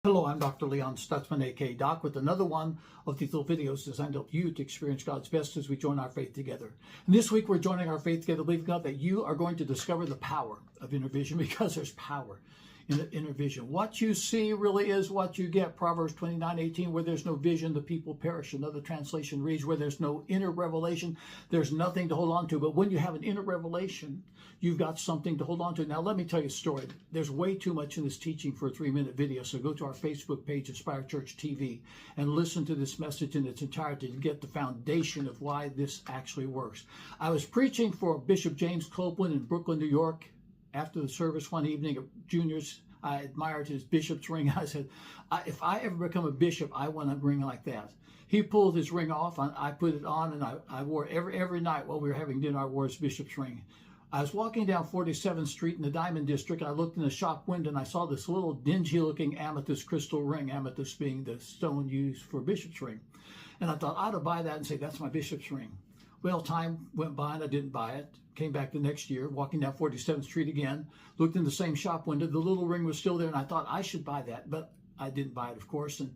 Hello, I'm Dr. Leon Stutzman, aka Doc, with another one of these little videos designed to help you to experience God's best as we join our faith together. And this week we're joining our faith together, believing God that you are going to discover the power of inner vision, because there's power in inner vision. What you see really is what you get. Proverbs 29:18, where there's no vision, the people perish. Another translation reads, where there's no inner revelation, there's nothing to hold on to. But when you have an inner revelation, you've got something to hold on to. Now, let me tell you a story. There's way too much in this teaching for a 3-minute video. So go to our Facebook page, Aspire Church TV, and listen to this message in its entirety to get the foundation of why this actually works. I was preaching for Bishop James Copeland in Brooklyn, New York. After the service one evening at Junior's, I admired his bishop's ring. I said, if I ever become a bishop, I want a ring like that. He pulled his ring off. I put it on, and I wore it every night while we were having dinner. I wore his bishop's ring. I was walking down 47th Street in the Diamond District. I looked in the shop window, and I saw this little dingy-looking amethyst crystal ring, amethyst being the stone used for a bishop's ring. And I thought, I ought to buy that and say, that's my bishop's ring. Well, time went by and I didn't buy it. Came back the next year, walking down 47th Street again, looked in the same shop window. The little ring was still there, and I thought I should buy that, but I didn't buy it, of course. And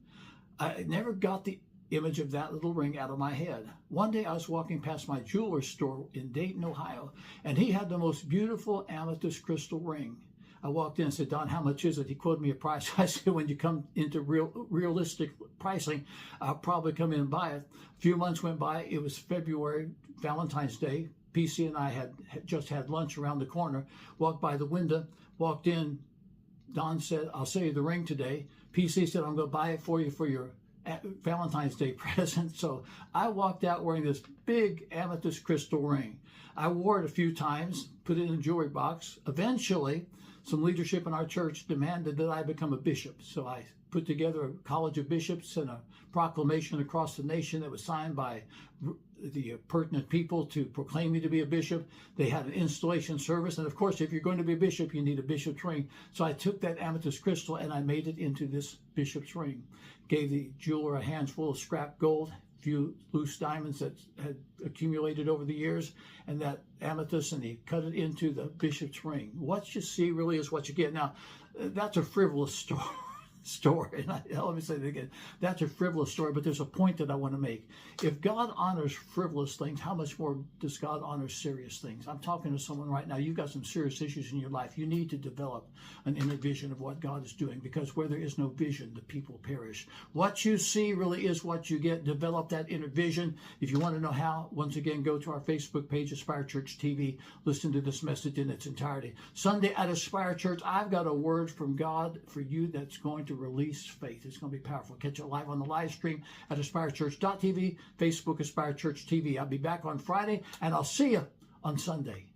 I never got the image of that little ring out of my head. One day I was walking past my jeweler's store in Dayton, Ohio, and he had the most beautiful amethyst crystal ring. I walked in and said, Don, how much is it? He quoted me a price. I said, when you come into realistic pricing, I'll probably come in and buy it. A few months went by. It was February, Valentine's Day. PC and I had just had lunch around the corner, walked by the window, walked in. Don said, I'll sell you the ring today. PC said, I'm going to buy it for you for your Valentine's Day present. So I walked out wearing this big amethyst crystal ring. I wore it a few times, put it in a jewelry box. Eventually, some leadership in our church demanded that I become a bishop. So I put together a college of bishops and a proclamation across the nation that was signed by the pertinent people to proclaim me to be a bishop. They had an installation service. And of course, if you're going to be a bishop, you need a bishop's ring. So I took that amethyst crystal and I made it into this bishop's ring. Gave the jeweler a handful of scrap gold, few loose diamonds that had accumulated over the years, and that amethyst, and he cut it into the bishop's ring. What you see really is what you get. Now, that's a frivolous story. And let me say that again. That's a frivolous story, but there's a point that I want to make. If God honors frivolous things, how much more does God honor serious things? I'm talking to someone right now. You've got some serious issues in your life. You need to develop an inner vision of what God is doing, because where there is no vision, the people perish. What you see really is what you get. Develop that inner vision. If you want to know how, once again, go to our Facebook page, Aspire Church TV. Listen to this message in its entirety. Sunday at Aspire Church, I've got a word from God for you that's going to release faith. It's going to be powerful. Catch it live on the live stream at AspireChurch.tv, Facebook Aspire Church TV. I'll be back on Friday, and I'll see you on Sunday.